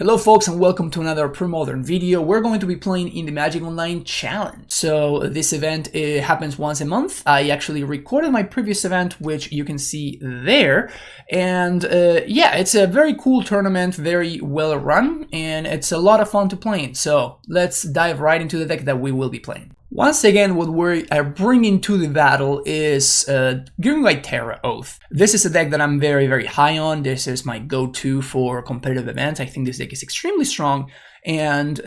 Hello folks and welcome to another Premodern video. We're going to be playing in the Magic Online Challenge. So this event happens once a month. I actually recorded my previous event, which you can see there. And yeah, it's a very cool tournament, very well run, and it's a lot of fun to play in. So let's dive right into the deck that we will be playing. Once again, what we are bringing to the battle is Giving by Terraoath. This is a deck that I'm very high on. This is my go-to for competitive events. I think this deck is extremely strong, and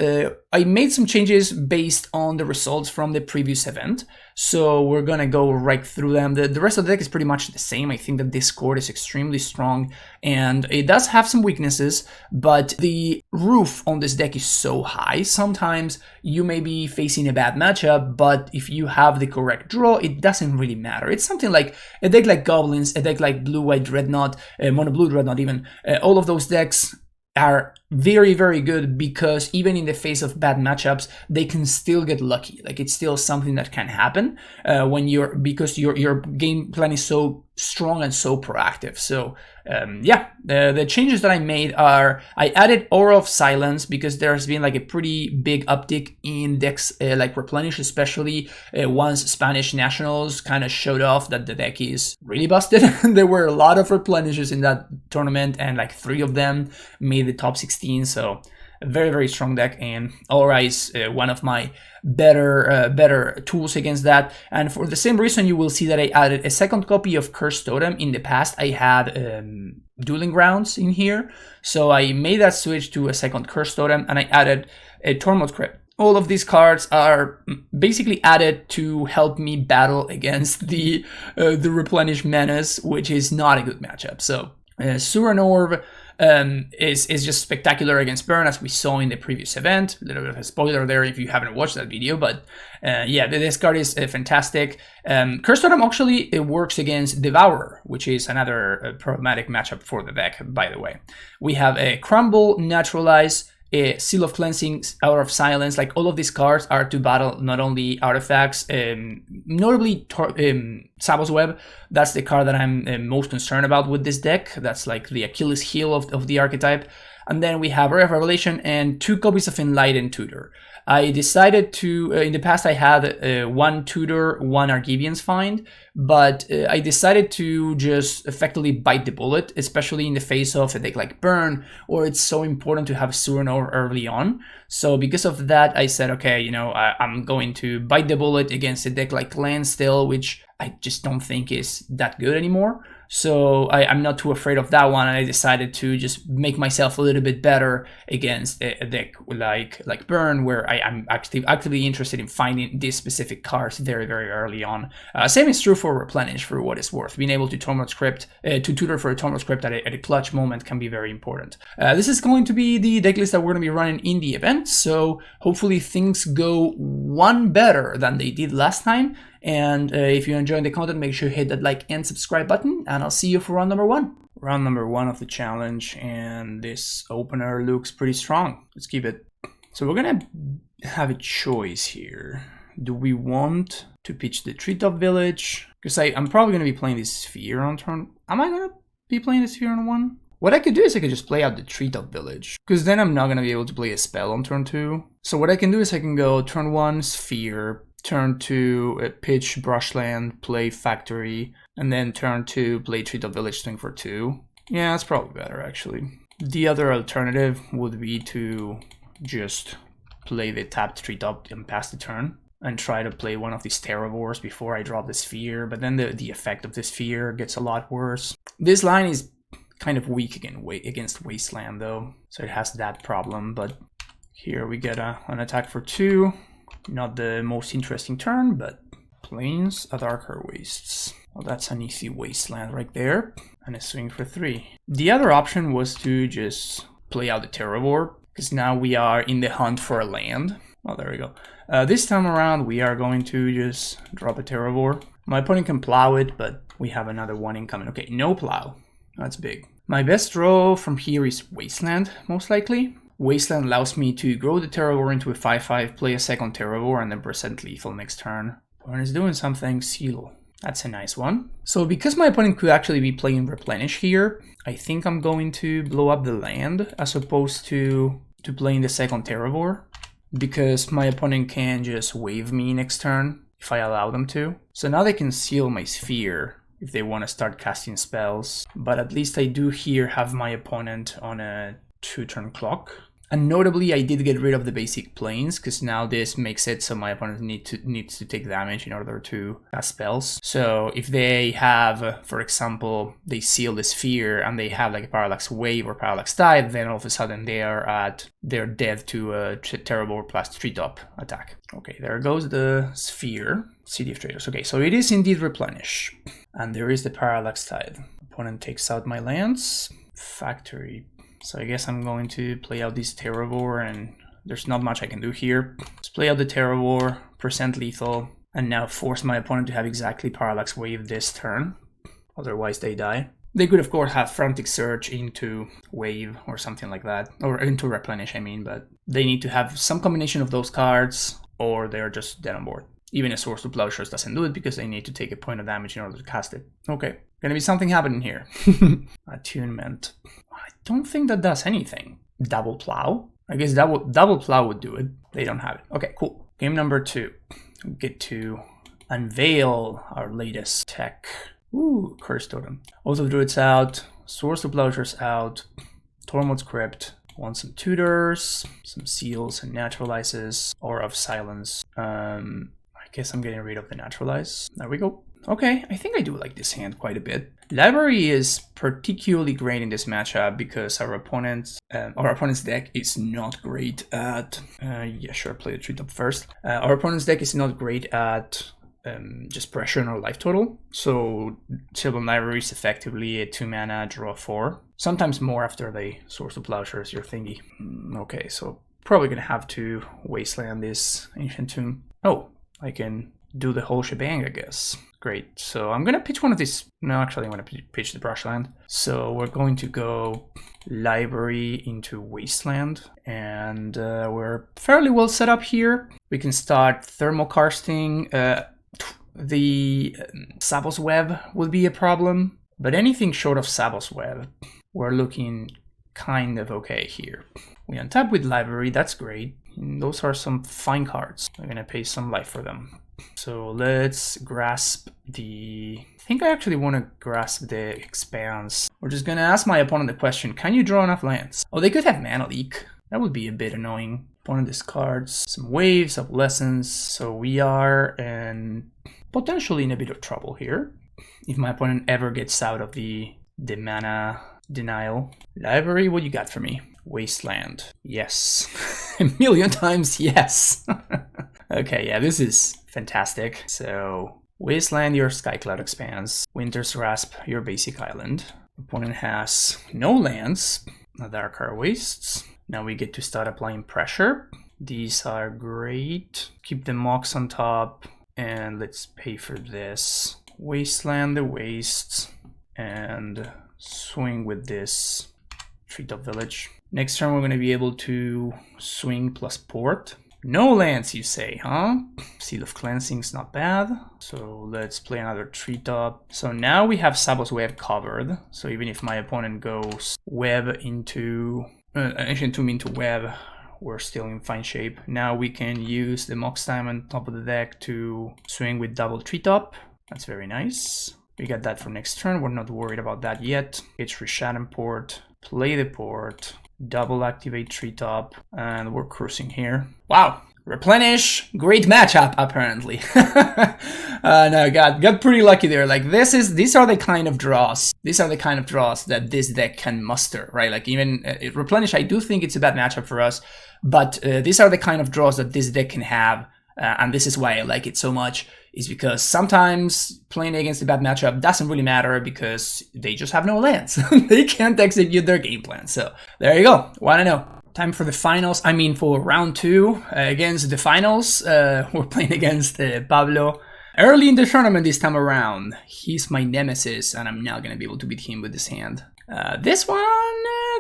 I made some changes based on the results from the previous event. So we're gonna go right through them. The rest of the deck is pretty much the same. I think that this core is extremely strong, and it does have some weaknesses, but the roof on this deck is so high. Sometimes you may be facing a bad matchup, but if you have the correct draw, it doesn't really matter. It's something like a deck like Goblins, a deck like Blue-White Dreadnought, Mono-Blue Dreadnought even. All of those decks are very good because even in the face of bad matchups, they can still get lucky. Like, it's still something that can happen because your game plan is so strong and so proactive. So yeah, the changes that I made are I added Aura of Silence because there's been like a pretty big uptick in decks like Replenish, especially once Spanish nationals kind of showed off that the deck is really busted. There were a lot of Replenishes in that tournament, and like 3 of them made the top 16. So a very strong deck, and Aura is one of my better tools against that. And for the same reason, you will see that I added a second copy of Cursed Totem. In the past, I had Dueling Grounds in here, so I made that switch to a second Cursed Totem, and I added a Tormod Crypt. All of these cards are basically added to help me battle against the Replenish Menace, which is not a good matchup. So Suran Orb is just spectacular against Burn, as we saw in the previous event. A little bit of a spoiler there if you haven't watched that video, but yeah, this card is fantastic. Cursed Totem actually it works against Devourer, which is another problematic matchup for the deck, by the way. We have a Crumble, Naturalize, a Seal of Cleansing, Aura of Silence. Like, all of these cards are to battle not only artifacts, notably Sabos Web. That's the card that I'm most concerned about with this deck. That's like the Achilles heel of the archetype. And then we have Ray of Revelation and 2 copies of Enlightened Tutor. I decided to, in the past I had 1 Tutor, 1 Argivian's Find, but I decided to just effectively bite the bullet, especially in the face of a deck like Burn, or it's so important to have Suranor early on. So because of that, I said, okay, you know, I'm going to bite the bullet against a deck like Landstill, which I just don't think is that good anymore. So I'm not too afraid of that one, and I decided to just make myself a little bit better against a deck like Burn, where I'm actively interested in finding these specific cards very early on. Same is true for Replenish, for what it's worth. Being able to Tormod Crypt, to tutor for a Tormod Crypt at a clutch moment can be very important. This is going to be the deck list that we're going to be running in the event, so hopefully things go one better than they did last time. And if you're enjoying the content, make sure you hit that like and subscribe button, and I'll see you for round number 1. Round number 1 of the challenge, and this opener looks pretty strong. Let's keep it. So we're gonna have a choice here. Do we want to pitch the Treetop Village? Because I'm probably gonna be playing this Sphere on turn. Am I gonna be playing the Sphere on 1? What I could do is I could just play out the Treetop Village, because then I'm not gonna be able to play a spell on turn 2. So what I can do is I can go turn 1 Sphere, turn 2 pitch Brushland, play Factory, and then turn 2 play Treetop Village, swing for 2. Yeah, that's probably better actually. The other alternative would be to just play the tapped Treetop and pass the turn, and try to play one of these Terravores before I drop the Sphere, but then the effect of the Sphere gets a lot worse. This line is kind of weak against Wasteland though, so it has that problem, but here we get an attack for 2. Not the most interesting turn, but Plains, a Darker Wastes. Well, that's an easy Wasteland right there, and a swing for 3. The other option was to just play out the Terravore, because now we are in the hunt for a land. Oh, there we go. This time around, we are going to just drop a Terravore. My opponent can plow it, but we have another one incoming. Okay, no plow. That's big. My best draw from here is Wasteland, most likely. Wasteland allows me to grow the Terravore into a 5/5, play a second Terravore, and then present lethal next turn. Opponent is doing something. Seal. That's a nice one. So because my opponent could actually be playing Replenish here, I think I'm going to blow up the land as opposed to playing the second Terraoath, because my opponent can just wave me next turn if I allow them to. So now they can seal my sphere if they want to start casting spells, but at least I do here have my opponent on a 2-turn clock. And notably, I did get rid of the basic planes, because now this makes it so my opponent needs to take damage in order to cast spells. So if they have, for example, they seal the sphere and they have like a Parallax Wave or Parallax Tide, then all of a sudden they're dead to a Terraoath plus 3-drop attack. Okay, there goes the sphere. City of Traders. Okay, so it is indeed Replenish. And there is the Parallax Tide. Opponent takes out my lands. Factory. So I guess I'm going to play out this Terraoath, and there's not much I can do here. Let's play out the Terraoath, percent lethal, and now force my opponent to have exactly Parallax Wave this turn. Otherwise they die. They could of course have Frantic Surge into Wave or something like that, or into Replenish I mean, but they need to have some combination of those cards or they're just dead on board. Even a Source to Plowshares doesn't do it because they need to take a point of damage in order to cast it. Okay, gonna be something happening here. Attunement. I don't think that does anything. Double Plow? I guess double Plow would do it. They don't have it. Okay, cool. Game number 2. We get to unveil our latest tech. Ooh, Curse Totem. Oath of Druids out. Source to Plowshares out. Tormod's Crypt. Want some tutors, some seals and naturalizes, Aura of Silence. I guess I'm getting rid of the naturalize. There we go. Okay, I think I do like this hand quite a bit. Library is particularly great in this matchup because our opponent's deck is not great at. Yeah, sure, play the 3-drop first. Our opponent's deck is not great at just pressure on our life total. So Sylvan Library is effectively a 2-mana draw 4. Sometimes more after they Source to Plowshares your thingy. Okay, so probably gonna have to wasteland this Ancient Tomb. Oh, I can do the whole shebang, I guess. Great, so I'm gonna pitch one of these. No, actually I'm gonna pitch the Brushland. So we're going to go Library into Wasteland, and we're fairly well set up here. We can start Thermokarsting. The Sabos Web will be a problem, but anything short of Sabos Web, we're looking kind of okay here. We untap with Library, that's great. And those are some fine cards. I'm gonna pay some life for them. So let's grasp the... I think I actually want to grasp the Expanse. We're just gonna ask my opponent the question, can you draw enough lands? Oh, they could have Mana Leak. That would be a bit annoying. Opponent discards some waves, Opalescence. So we are potentially in a bit of trouble here. If my opponent ever gets out of the mana denial. Library, what you got for me? Wasteland. Yes. A million times yes. Okay, yeah, this is fantastic. So, Wasteland, your Skycloud Expanse. Winter's Grasp, your basic island. Opponent has no lands. Darkar Wastes. Now we get to start applying pressure. These are great. Keep the Mox on top. And let's pay for this. Wasteland the Wastes. And swing with this Treetop Village. Next turn we're going to be able to swing plus port. No lands, you say, huh? Seal of Cleansing's not bad. So let's play another Treetop. So now we have Sabos Web covered. So even if my opponent goes Web into... Ancient Tomb into Web, we're still in fine shape. Now we can use the Mox Diamond top of the deck to swing with double Treetop. That's very nice. We got that for next turn. We're not worried about that yet. It's Rishadan Port. Play the port. Double activate Treetop. And we're cruising here. Wow. Replenish. Great matchup, apparently. No, got pretty lucky there. Like, these are the kind of draws. These are the kind of draws that this deck can muster, right? Like, even Replenish, I do think it's a bad matchup for us. But these are the kind of draws that this deck can have. And this is why I like it so much, is because sometimes playing against a bad matchup doesn't really matter because they just have no lands. They can't execute their game plan. So there you go. Wanna know. Time for the finals. I mean, for round 2 against the finals. We're playing against Pablo. Early in the tournament this time around. He's my nemesis, and I'm now gonna be able to beat him with this hand. This one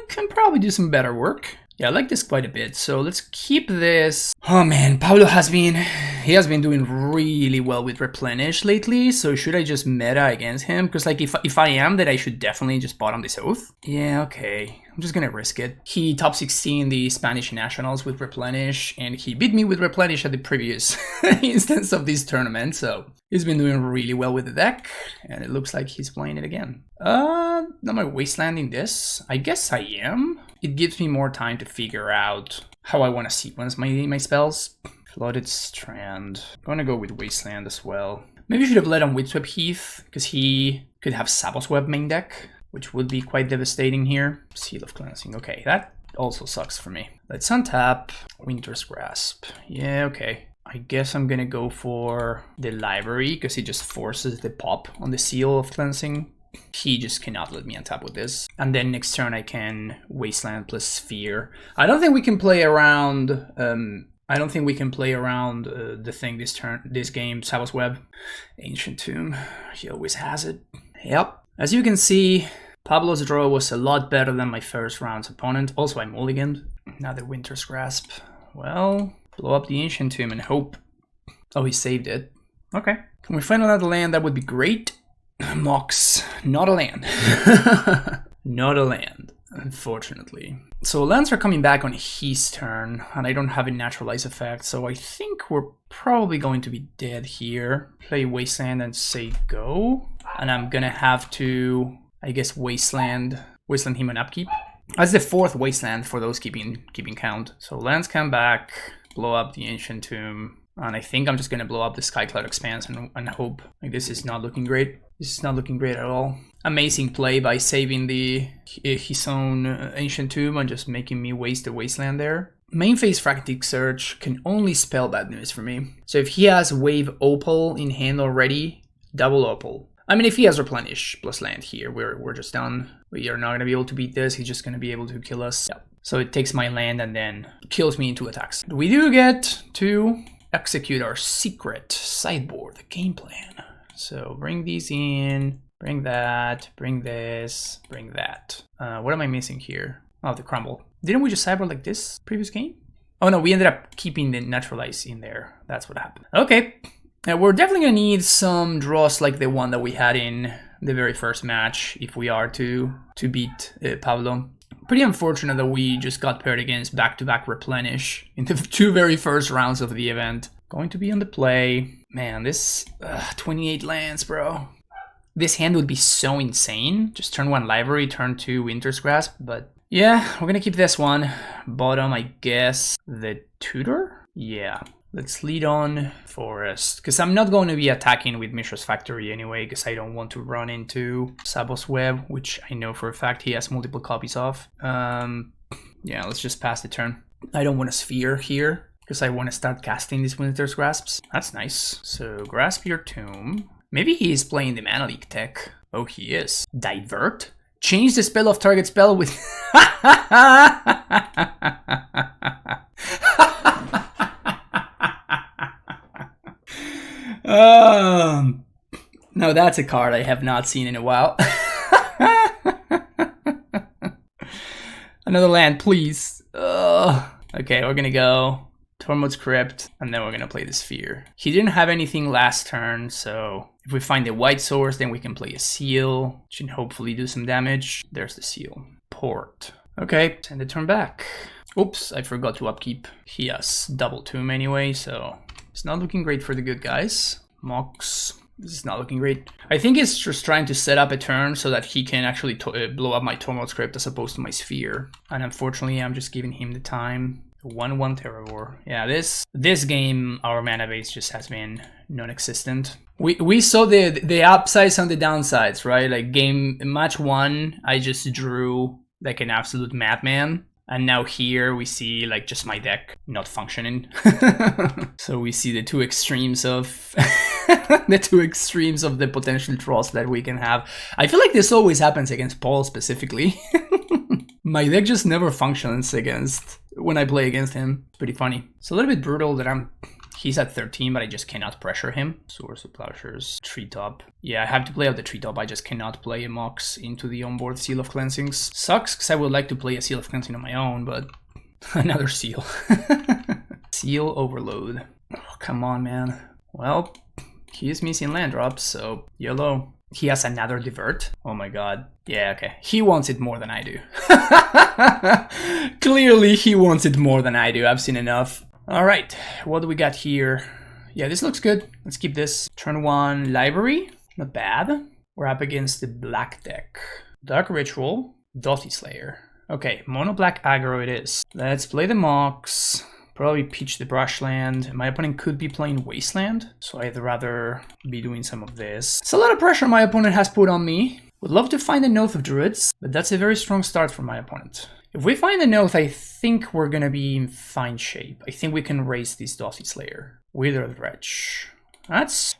can probably do some better work. Yeah, I like this quite a bit. So let's keep this. Oh man, Pablo has been doing really well with Replenish lately. So should I just meta against him? Because like if I am, then I should definitely just bottom this Oath. Yeah, okay. I'm just gonna risk it. He top 16 the Spanish Nationals with Replenish, and he beat me with Replenish at the previous instance of this tournament, so he's been doing really well with the deck, and it looks like he's playing it again. Am I wastelanding this? I guess I am. It gives me more time to figure out how I want to sequence my spells. Flooded Strand. I'm gonna go with Wasteland as well. Maybe I should have let on Windswept Heath, because he could have Sabbath's Web main deck, which would be quite devastating here. Seal of Cleansing. Okay, that also sucks for me. Let's untap Winter's Grasp. Yeah, okay. I guess I'm gonna go for the library because it just forces the pop on the Seal of Cleansing. He just cannot let me untap with this. And then next turn I can Wasteland plus Sphere. I don't think we can play around. The thing this game, Sabbath's Web. Ancient Tomb. He always has it. Yep. As you can see, Pablo's draw was a lot better than my first round's opponent. Also, I mulliganed. Another Winter's Grasp. Well, blow up the Ancient Tomb and hope. Oh, he saved it. Okay. Can we find another land? That would be great. Mox. Not a land. Not a land, unfortunately. So lands are coming back on his turn, and I don't have a naturalize effect, so I think we're probably going to be dead here. Play Wasteland and say go. And I'm gonna have to, I guess, Wasteland him on upkeep. That's the fourth Wasteland for those keeping count. So lands come back, blow up the Ancient Tomb, and I think I'm just gonna blow up the Skycloud Expanse and hope. Like, this is not looking great. This is not looking great at all. Amazing play by saving his own Ancient Tomb and just making me waste the Wasteland there. Main phase Frantic Search can only spell bad news for me. So if he has Wave Opal in hand already, double Opal. I mean, if he has Replenish plus land here, we're just done. We are not going to be able to beat this. He's just going to be able to kill us. Yeah. So it takes my land and then kills me in 2 attacks. We do get to execute our secret sideboard, the game plan. So bring these in, bring that, bring this, bring that. What am I missing here? Oh, the Crumble. Didn't we just sideboard like this previous game? Oh no, we ended up keeping the Naturalize in there. That's what happened. Okay. Now we're definitely going to need some draws like the one that we had in the very first match if we are to beat Pablo. Pretty unfortunate that we just got paired against back-to-back Replenish in the 2 very first rounds of the event. Going to be on the play. Man, this 28 lands, bro. This hand would be so insane. Just turn 1 Library, turn 2 Winter's Grasp, but yeah, we're going to keep this one. Bottom, I guess, the Tutor? Yeah. Let's lead on Forest, because I'm not going to be attacking with Mishra's Factory anyway, because I don't want to run into Sabbath's Web, which I know for a fact he has multiple copies of. Yeah, let's just pass the turn. I don't want a Sphere here, because I want to start casting these Winter's Grasps. That's nice. So, Grasp your Tomb. Maybe he is playing the Mana Leak tech. Oh, he is. Divert? Change the spell of target spell with... No, that's a card I have not seen in a while. Another land, please. Okay, we're gonna go Tormod's Crypt, and then we're gonna play the Sphere. He didn't have anything last turn, so if we find the white source, then we can play a Seal. Should hopefully do some damage. There's the Seal. Port. Okay, send the turn back. Oops, I forgot to upkeep. He has double Tomb anyway, so it's not looking great for the good guys. Mox. This is not looking great. I think it's just trying to set up a turn so that he can actually blow up my Tormod's Crypt as opposed to my Sphere. And unfortunately, I'm just giving him the time. 1/1 Terror. Yeah, this game, our mana base just has been non-existent. We saw the upsides and the downsides, right? Like match 1, I just drew like an absolute madman. And now here we see like just my deck not functioning. So we see the 2 extremes of the potential draws that we can have. I feel like this always happens against Paul specifically. My deck just never functions when I play against him. Pretty funny. It's a little bit brutal that he's at 13, but I just cannot pressure him. Source of Plowshares, Treetop. Yeah, I have to play out the Treetop. I just cannot play a Mox into the onboard Seal of Cleansings. Sucks, because I would like to play a Seal of Cleansing on my own, but Another seal. Seal overload. Oh, come on, man. Well, he is missing land drops, so YOLO. He has another divert. Oh my god. Yeah, okay. He wants it more than I do. Clearly, he wants it more than I do. I've seen enough. All right, what do we got here? Yeah, this looks good. Let's keep this. Turn 1 library. Not bad. We're up against the black deck. Dark Ritual. Dotty Slayer. Okay, mono black aggro it is. Let's play the Mox. Probably pitch the Brushland. My opponent could be playing Wasteland, so I'd rather be doing some of this. It's a lot of pressure my opponent has put on me. Would love to find an Oath of Druids, but that's a very strong start for my opponent. If we find an Oath, I think we're gonna be in fine shape. I think we can raise this Dotty Slayer. Withered Wretch. That's...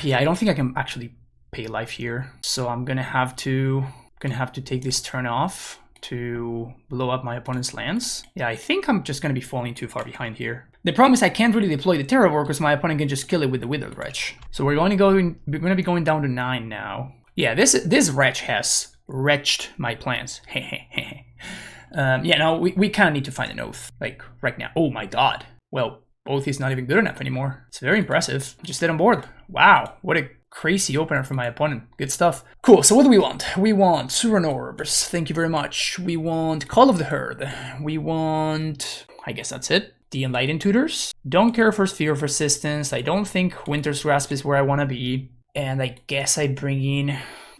yeah, I don't think I can actually pay life here. So I'm gonna have to take this turn off to blow up my opponent's lands. Yeah, I think I'm just going to be falling too far behind here. The problem is I can't really deploy the Terraoath because my opponent can just kill it with the Withered Wretch. So we're going to be going down to 9 now. Yeah, this Wretch has wretched my plans. Yeah, no, we kind of need to find an Oath, like right now. Oh my god. Well, Oath is not even good enough anymore. It's very impressive. Just stayed on board. Wow, what a crazy opener for my opponent. Good stuff. Cool, so what do we want? We want Suran Orbs. Thank you very much. We want Call of the Herd. We want... I guess that's it. The Enlightened Tutors. Don't care for Sphere of Resistance. I don't think Winter's Grasp is where I want to be. And I guess I bring in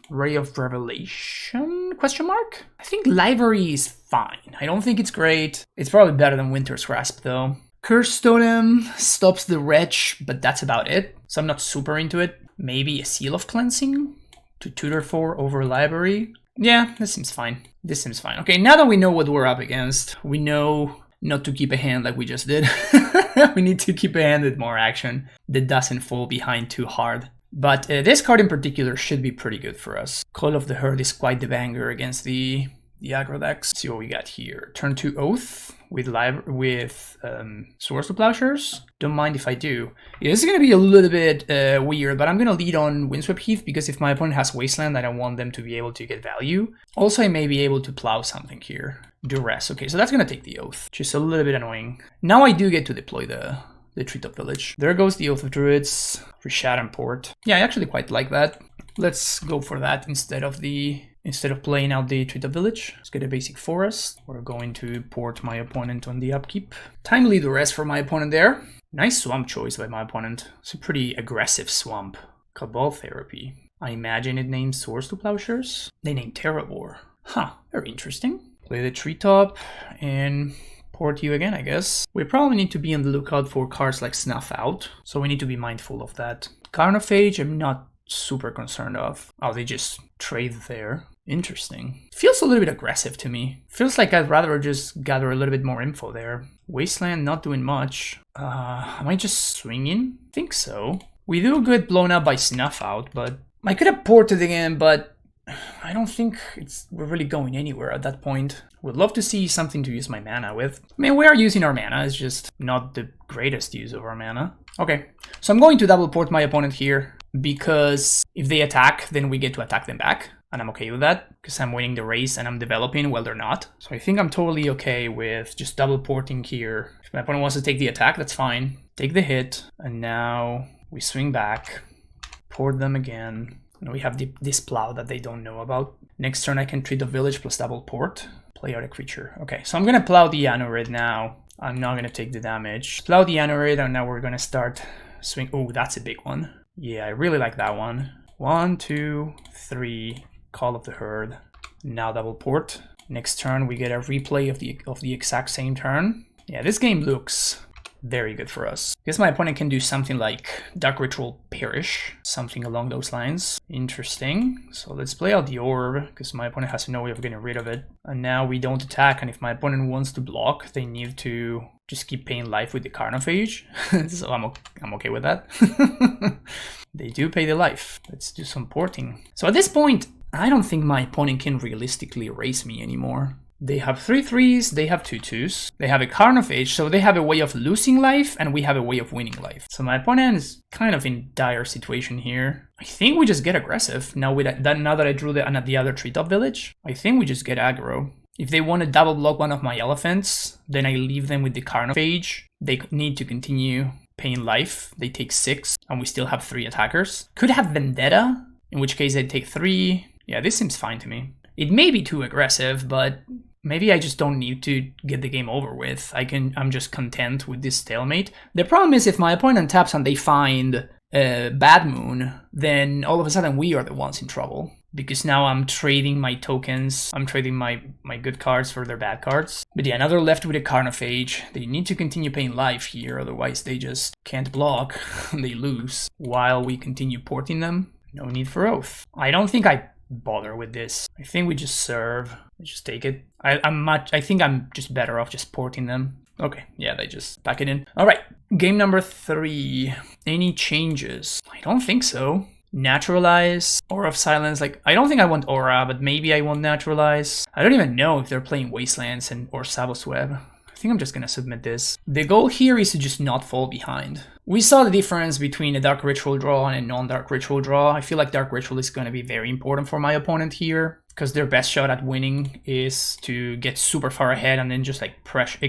Ray of Revelation? Question mark? I think Library is fine. I don't think it's great. It's probably better than Winter's Grasp though. Curse Totem stops the Wretch, but that's about it. So I'm not super into it. Maybe a Seal of Cleansing to tutor for over Library. Yeah, this seems fine. This seems fine. Okay, now that we know what we're up against, we know not to keep a hand like we just did. We need to keep a hand with more action that doesn't fall behind too hard. But this card in particular should be pretty good for us. Call of the Herd is quite the banger against the aggro decks. Let's see what we got here. Turn 2 Oath with Swords to Plowshares. Don't mind if I do. Yeah, this is going to be a little bit weird, but I'm going to lead on Windswept Heath because if my opponent has Wasteland, I don't want them to be able to get value. Also, I may be able to plow something here. Duress. Okay, so that's going to take the Oath, which is a little bit annoying. Now I do get to deploy the Treetop Village. There goes the Oath of Druids. Rishat and Port. Yeah, I actually quite like that. Let's go for that instead of playing out the Treetop Village. Let's get a basic forest. We're going to port my opponent on the upkeep. Timely Duress for my opponent there. Nice swamp choice by my opponent. It's a pretty aggressive swamp. Cabal Therapy. I imagine it names Swords to Plowshares. They named Terravor. Huh, very interesting. Play the Treetop and port you again, I guess. We probably need to be on the lookout for cards like Snuff Out, so we need to be mindful of that. Carnophage, I'm not super concerned of. Oh, they just trade there. Interesting. Feels a little bit aggressive to me. Feels like I'd rather just gather a little bit more info there. Wasteland, not doing much. Am I just swinging? I think so. We do get blown up by Snuff Out, but I could have ported again, but I don't think we're really going anywhere at that point. Would love to see something to use my mana with. I mean, we are using our mana, it's just not the greatest use of our mana. Okay, so I'm going to double port my opponent here, because if they attack, then we get to attack them back. And I'm okay with that, because I'm winning the race and I'm developing while they're not. So I think I'm totally okay with just double porting here. If my opponent wants to take the attack, that's fine. Take the hit, and now we swing back, port them again. And we have this plow that they don't know about. Next turn I can treat the village plus double port. Play out a creature. Okay, so I'm gonna plow the Anurid now. I'm not gonna take the damage. Plow the Anurid, and now we're gonna start swing. Oh, that's a big one. Yeah, I really like that one. 1, 2, 3. Call of the Herd. Now double port. Next turn we get a replay of the exact same turn. Yeah, this game looks very good for us. I guess my opponent can do something like Dark Ritual Perish, something along those lines. Interesting. So let's play out the Orb, because my opponent has no way of getting rid of it. And now we don't attack, and if my opponent wants to block, they need to just keep paying life with the Carnophage. So I'm okay with that. They do pay the life. Let's do some porting. So at this point, I don't think my opponent can realistically race me anymore. They have 3/3s, they have 2/2s, they have a Carnophage, so they have a way of losing life, and we have a way of winning life. So my opponent is kind of in dire situation here. I think we just get aggressive. Now that I drew the other Treetop Village, I think we just get aggro. If they want to double block one of my elephants, then I leave them with the Carnophage. They need to continue paying life. They take 6, and we still have 3 attackers. Could have Vendetta, in which case they take 3. Yeah, this seems fine to me. It may be too aggressive, but maybe I just don't need to get the game over with. I'm just content with this stalemate. The problem is if my opponent taps and they find Bad Moon, then all of a sudden we are the ones in trouble. Because now I'm trading my tokens, I'm trading my good cards for their bad cards. But yeah, now they're left with a Carnophage. They need to continue paying life here, otherwise they just can't block. They lose while we continue porting them. No need for Oath. I don't think I bother with this. I think we just serve. We just take it. I think I'm just better off just porting them. Okay, yeah, they just pack it in. All right, game number 3. Any changes? I don't think so. Naturalize, Aura of Silence. Like, I don't think I want Aura, but maybe I want Naturalize. I don't even know if they're playing Wastelands or Savos Web. I think I'm just gonna submit this. The goal here is to just not fall behind. We saw the difference between a Dark Ritual draw and a non-Dark Ritual draw. I feel like Dark Ritual is gonna be very important for my opponent here, because their best shot at winning is to get super far ahead and then just like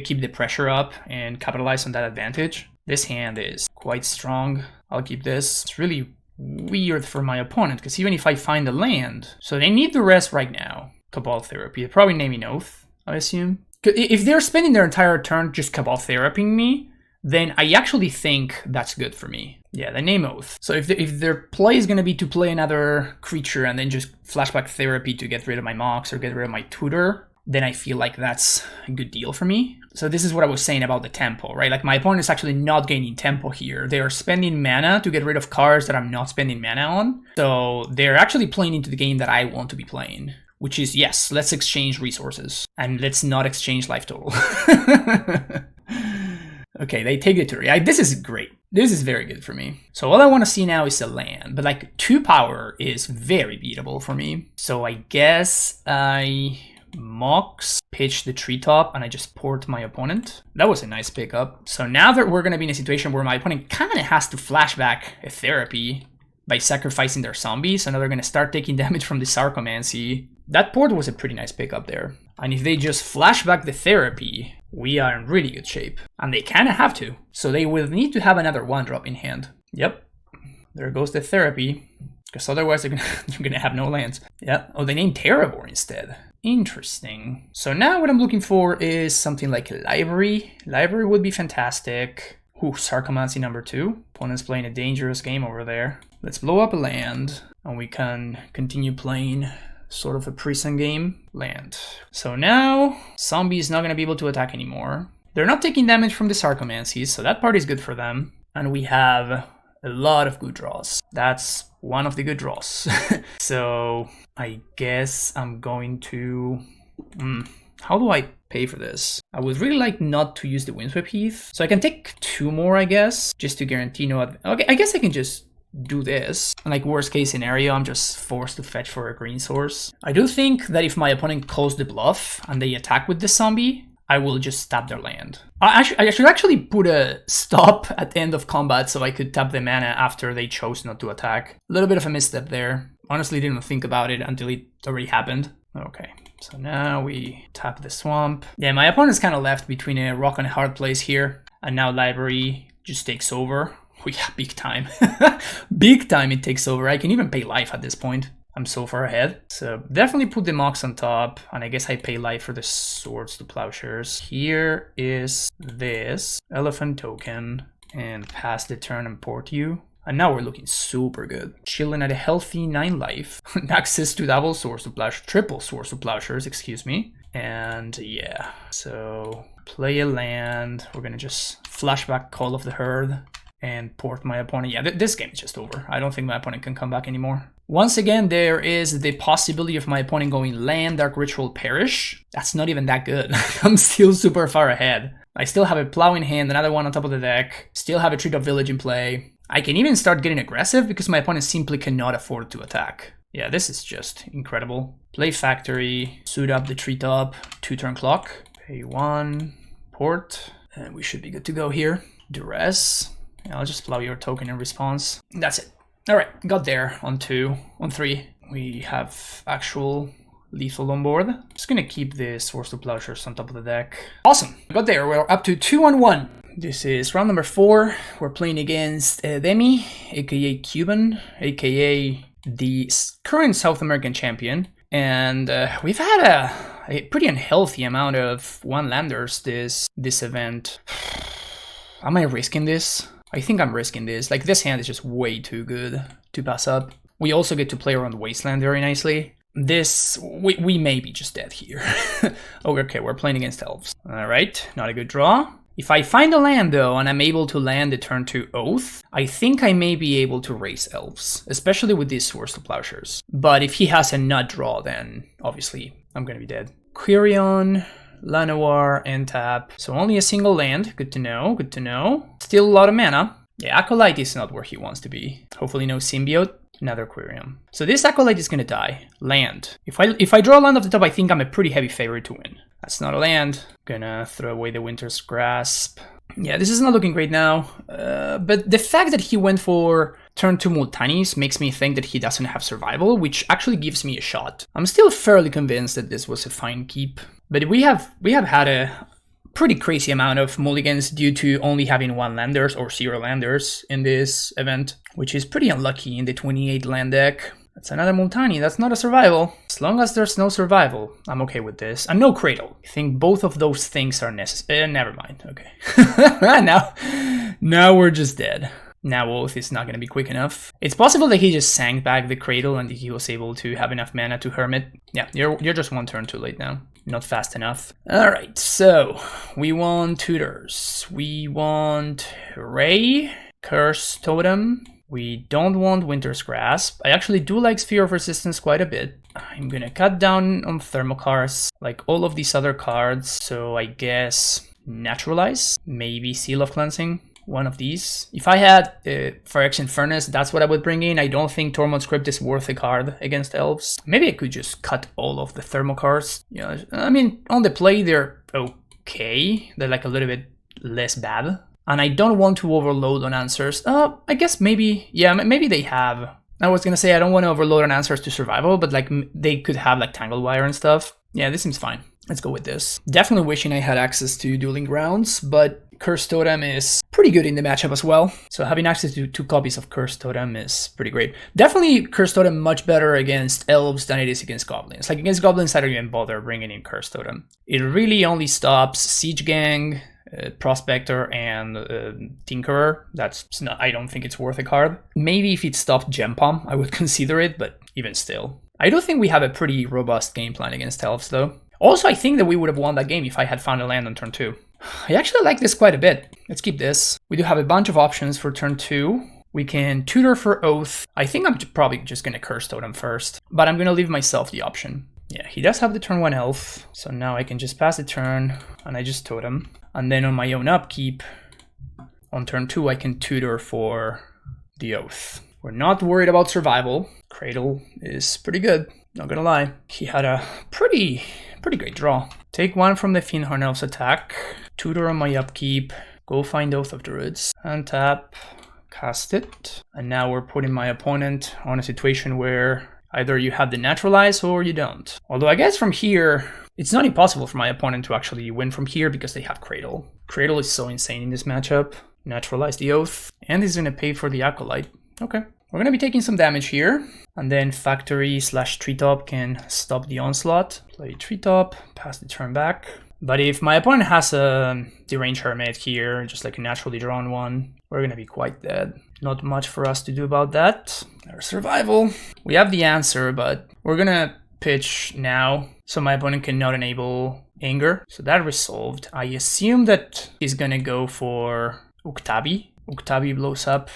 keep the pressure up and capitalize on that advantage. This hand is quite strong. I'll keep this. It's really weird for my opponent, because even if I find a land, so they need the rest right now. Cabal Therapy. They're probably naming Oath, I assume. If they're spending their entire turn just Cabal Therapying me, then I actually think that's good for me. Yeah, they name Oath. So if their play is going to be to play another creature and then just flashback Therapy to get rid of my Mox or get rid of my Tutor, then I feel like that's a good deal for me. So this is what I was saying about the tempo, right? Like my opponent is actually not gaining tempo here. They are spending mana to get rid of cards that I'm not spending mana on. So they're actually playing into the game that I want to be playing, which is, yes, let's exchange resources and let's not exchange life total. Okay, they take it to this is great. This is very good for me. So all I want to see now is a land, but like 2 power is very beatable for me. So I guess I Mox, pitch the treetop, and I just port my opponent. That was a nice pickup. So now that we're going to be in a situation where my opponent kind of has to flashback a Therapy by sacrificing their zombies, so now they're going to start taking damage from the Sarcomancy. That port was a pretty nice pickup there. And if they just flashback the Therapy, we are in really good shape. And they kind of have to. So they will need to have another 1-drop in hand. Yep. There goes the Therapy. Because otherwise they're gonna have no lands. Yeah. Oh, they named Terraoath instead. Interesting. So now what I'm looking for is something like a library. Library would be fantastic. Ooh, Sarcomancy number 2. Opponent's playing a dangerous game over there. Let's blow up a land, and we can continue playing sort of a prison game. Land. So now, Zombie is not going to be able to attack anymore. They're not taking damage from the Sarcomancies, so that part is good for them. And we have a lot of good draws. That's one of the good draws. So I guess I'm going to... how do I pay for this? I would really like not to use the Windswept Heath. So I can take 2 more, I guess, just to guarantee no... Okay, I guess I can just do this. And like worst case scenario, I'm just forced to fetch for a green source. I do think that if my opponent calls the bluff and they attack with the zombie, I will just tap their land. I should actually put a stop at the end of combat so I could tap the mana after they chose not to attack. A little bit of a misstep there. Honestly, didn't think about it until it already happened. Okay, so now we tap the swamp. Yeah, my opponent's kind of left between a rock and a hard place here. And now library just takes over. Oh yeah, big time. Big time it takes over. I can even pay life at this point. I'm so far ahead. So definitely put the Mox on top. And I guess I pay life for the Swords to Plowshares. Here is this Elephant token. And pass the turn and port you. And now we're looking super good. Chilling at a healthy 9 life. Access to double Swords to Plowshares. Triple Swords to Plowshares, excuse me. And yeah, so play a land. We're gonna just flashback Call of the Herd and port my opponent. Yeah, this game is just over. I don't think my opponent can come back anymore. Once again, there is the possibility of my opponent going land, Dark Ritual, Perish. That's not even that good. I'm still super far ahead. I still have a Plow in hand, another one on top of the deck. Still have a Treetop Village in play. I can even start getting aggressive because my opponent simply cannot afford to attack. Yeah, this is just incredible. Play Factory, suit up the Treetop, 2-turn clock. Pay 1, port, and we should be good to go here. Duress. I'll just plow your token in response. That's it. All right, got there on 2. On 3, we have actual lethal on board. Just gonna keep the Swords to Plowshares on top of the deck. Awesome, got there. We're up to 2-on-1. This is round number 4. We're playing against Demi, aka Cuban, aka the current South American champion. And we've had a pretty unhealthy amount of one-landers this event. Am I risking this? I think I'm risking this. Like, this hand is just way too good to pass up. We also get to play around Wasteland very nicely. This, we may be just dead here. Oh, okay, we're playing against Elves. All right, not a good draw. If I find a land, though, and I'm able to land the turn 2 Oath, I think I may be able to raise Elves, especially with these Swords to Plowshares. But if he has a nut draw, then obviously I'm gonna be dead. Quirion, Llanowar, and tap. So only a single land. Good to know, good to know. Still a lot of mana. Yeah, Acolyte is not where he wants to be. Hopefully no Symbiote. Another Quirion. So this Acolyte is gonna die. Land. If I draw a land off the top, I think I'm a pretty heavy favorite to win. That's not a land. Gonna throw away the Winter's Grasp. Yeah, this is not looking great now. But the fact that he went for turn 2 Multanis makes me think that he doesn't have survival, which actually gives me a shot. I'm still fairly convinced that this was a fine keep. But we have had a pretty crazy amount of mulligans due to only having 1 landers or 0 landers in this event, which is pretty unlucky in the 28 land deck. That's another Multani, that's not a survival. As long as there's no survival, I'm okay with this. And no Cradle. I think both of those things are necessary. Never mind, okay. now we're just dead. Now Oath is not going to be quick enough. It's possible that he just sank back the Cradle and he was able to have enough mana to Hermit. Yeah, you're just 1 turn too late now. Not fast enough. Alright, so we want tutors. We want Ray, Curse Totem. We don't want Winter's Grasp. I actually do like Sphere of Resistance quite a bit. I'm gonna cut down on Thermocars, like all of these other cards. So I guess Naturalize, maybe Seal of Cleansing. One of these. If I had Phyrexian Furnace, that's what I would bring in. I don't think Tormod's Crypt is worth a card against Elves. Maybe I could just cut all of the Thermocars. Yeah, I mean, on the play, they're okay. They're like a little bit less bad. And I don't want to overload on answers. I guess maybe, yeah, maybe they have. I was gonna say I don't want to overload on answers to survival, but like they could have like Tangled Wire and stuff. Yeah, this seems fine. Let's go with this. Definitely wishing I had access to Dueling Grounds, but Cursed Totem is pretty good in the matchup as well. So having access to 2 copies of Cursed Totem is pretty great. Definitely Cursed Totem much better against Elves than it is against Goblins. Like against Goblins, I don't even bother bringing in Cursed Totem. It really only stops Siege Gang, Prospector, and Tinkerer. That's not, I don't think it's worth a card. Maybe if it stopped Gem Palm, I would consider it, but even still. I do think we have a pretty robust game plan against Elves though. Also, I think that we would have won that game if I had found a land on turn 2. I actually like this quite a bit. Let's keep this. We do have a bunch of options for turn 2. We can tutor for Oath. I think I'm probably just going to Curse Totem first, but I'm going to leave myself the option. Yeah, he does have the turn 1 Elf, so now I can just pass the turn, and I just Totem. And then on my own upkeep, on turn 2, I can tutor for the Oath. We're not worried about survival. Cradle is pretty good, not gonna lie. He had a pretty great draw. Take 1 from the Fiendhorn Elf's attack, tutor on my upkeep, go find Oath of Druids, untap, cast it. And now we're putting my opponent on a situation where either you have the Naturalize or you don't. Although I guess from here, it's not impossible for my opponent to actually win from here because they have Cradle. Cradle is so insane in this matchup. Naturalize the Oath, and he's gonna pay for the Acolyte. Okay. We're gonna be taking some damage here, and then Factory / Treetop can stop the onslaught. Play Treetop, pass the turn back. But if my opponent has a Deranged Hermit here, just like a naturally drawn one, we're gonna be quite dead. Not much for us to do about that. Our survival. We have the answer, but we're gonna pitch now, so my opponent cannot enable Anger. So that resolved. I assume that he's gonna go for Uktabi. Uktabi blows up.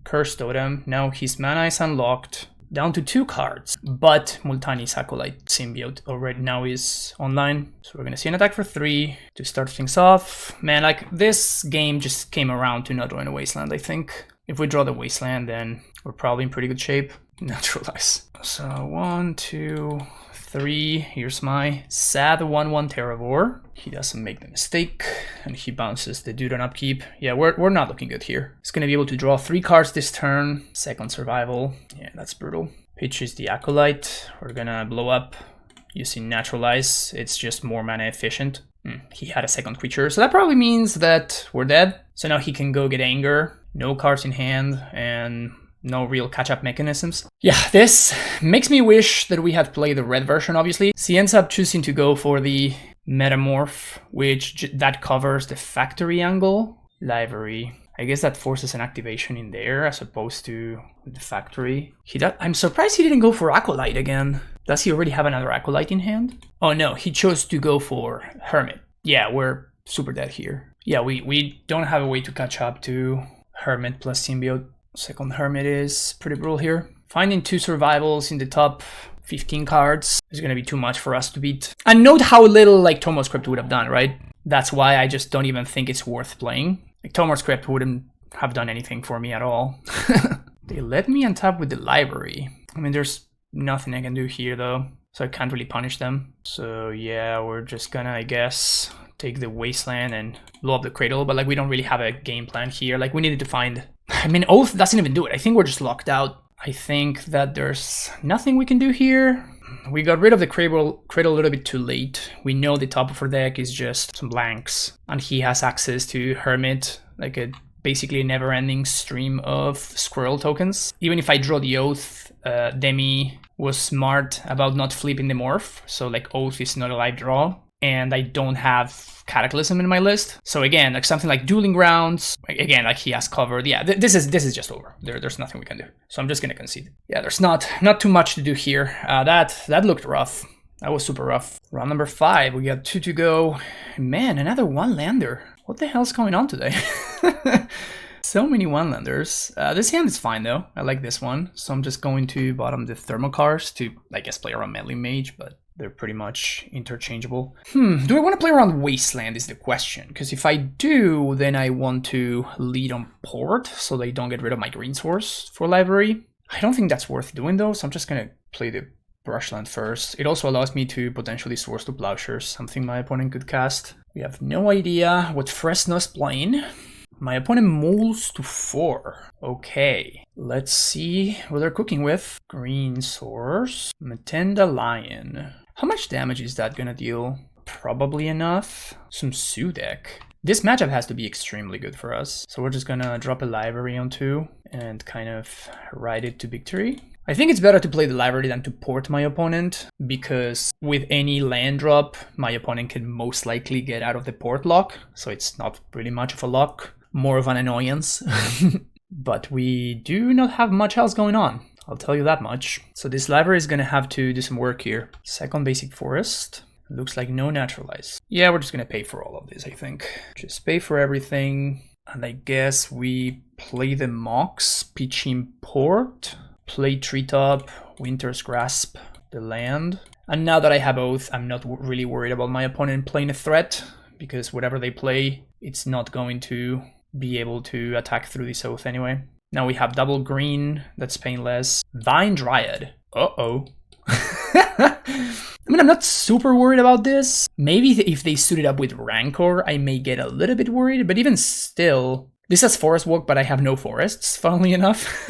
Cursed Totem. Now his mana is unlocked. Down to 2 cards. But Multani's Acolyte Symbiote already now is online. So we're gonna see an attack for 3 to start things off. Man, like this game just came around to not drawing a Wasteland, I think. If we draw the Wasteland, then we're probably in pretty good shape. Naturalize. So 1, 2, 3. Here's my sad 1/1 Terravor. He doesn't make the mistake, and he bounces the dude on upkeep. Yeah, we're not looking good here. He's gonna be able to draw 3 cards this turn. Second survival. Yeah, that's brutal. Pitches the Acolyte. We're gonna blow up using Naturalize. It's just more mana efficient. He had a second creature, so that probably means that we're dead. So now he can go get Anger, no cards in hand, and no real catch-up mechanisms. Yeah, this makes me wish that we had played the red version, obviously. So he ends up choosing to go for the Metamorph, which that covers the factory angle. Library. I guess that forces an activation in there as opposed to the factory. I'm surprised he didn't go for Acolyte again. Does he already have another Acolyte in hand? Oh no, he chose to go for Hermit. Yeah, we're super dead here. Yeah, we don't have a way to catch up to Hermit plus Symbiote. Second Hermit is pretty brutal here. Finding 2 survivals in the top 15 cards is going to be too much for us to beat. And note how little like Tomos Crypt would have done, right? That's why I just don't even think it's worth playing. Like Tomos Crypt wouldn't have done anything for me at all. They let me untap with the library. I mean, there's nothing I can do here though, so I can't really punish them. So yeah, we're just gonna, I guess, take the Wasteland and blow up the Cradle, but like we don't really have a game plan here. Like we needed to find... I mean, Oath doesn't even do it. I think we're just locked out. I think that there's nothing we can do here. We got rid of the Cradle a little bit too late. We know the top of our deck is just some blanks, and he has access to Hermit, like a basically never-ending stream of Squirrel tokens. Even if I draw the Oath, Demi was smart about not flipping the Morph, so like Oath is not a live draw, and I don't have Cataclysm in my list. So again, like something like Dueling Grounds, again, like he has covered. Yeah, this is just over. There's nothing we can do. So I'm just gonna concede. Yeah, there's not too much to do here. That looked rough. That was super rough. Round number 5, we got 2 to go. Man, another 1-lander. What the hell's going on today? So many 1-landers. This hand is fine though. I like this one. So I'm just going to bottom the Thermocars to, I guess, play around Meddling Mage, but they're pretty much interchangeable. Do I want to play around Wasteland is the question. Because if I do, then I want to lead on Port so they don't get rid of my green source for library. I don't think that's worth doing though, so I'm just going to play the Brushland first. It also allows me to potentially source to Plowshares, something my opponent could cast. We have no idea what Fresno's playing. My opponent moles to 4. Okay, let's see what they're cooking with. Green source, Matenda Lion. How much damage is that gonna deal? Probably enough. Some Sudek. This matchup has to be extremely good for us. So we're just gonna drop a library on 2 and kind of ride it to victory. I think it's better to play the library than to port my opponent, because with any land drop, my opponent can most likely get out of the port lock. So it's not really much of a lock, more of an annoyance. But we do not have much else going on. I'll tell you that much. So this library is going to have to do some work here. Second basic forest. Looks like no Naturalize. Yeah, we're just going to pay for all of this, I think. Just pay for everything. And I guess we play the Mox, pitch Port, play Treetop, Winter's Grasp, the land. And now that I have Oath, I'm not really worried about my opponent playing a threat, because whatever they play, it's not going to be able to attack through this Oath anyway. Now we have double green, that's paying less. Vine Dryad. Uh-oh. I mean, I'm not super worried about this. Maybe if they suit it up with Rancor, I may get a little bit worried, but even still, this has Forest Walk, but I have no forests, funnily enough.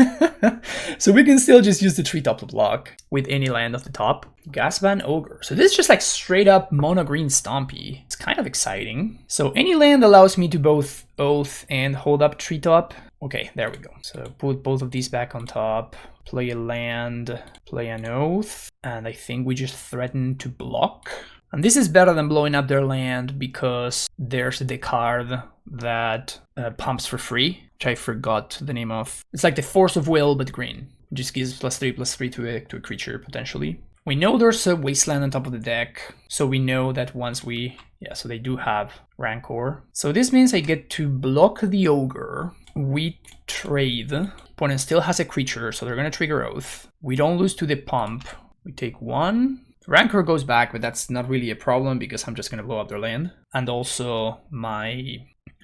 So we can still just use the Treetop to block with any land off the top. Gasban Ogre. So this is just like straight up mono green Stompy. It's kind of exciting. So any land allows me to both Oath and hold up Treetop. Okay, there we go. So put both of these back on top, play a land, play an Oath, and I think we just threaten to block. And this is better than blowing up their land because there's the card that pumps for free, which I forgot the name of. It's like the Force of Will, but green. It just gives +3/+3 to a creature, potentially. We know there's a Wasteland on top of the deck, so we know that once we... Yeah, so they do have Rancor. So this means I get to block the Ogre. We trade. Opponent still has a creature, so they're going to trigger Oath. We don't lose to the pump. We take 1. Rancor goes back, but that's not really a problem because I'm just going to blow up their land. And also my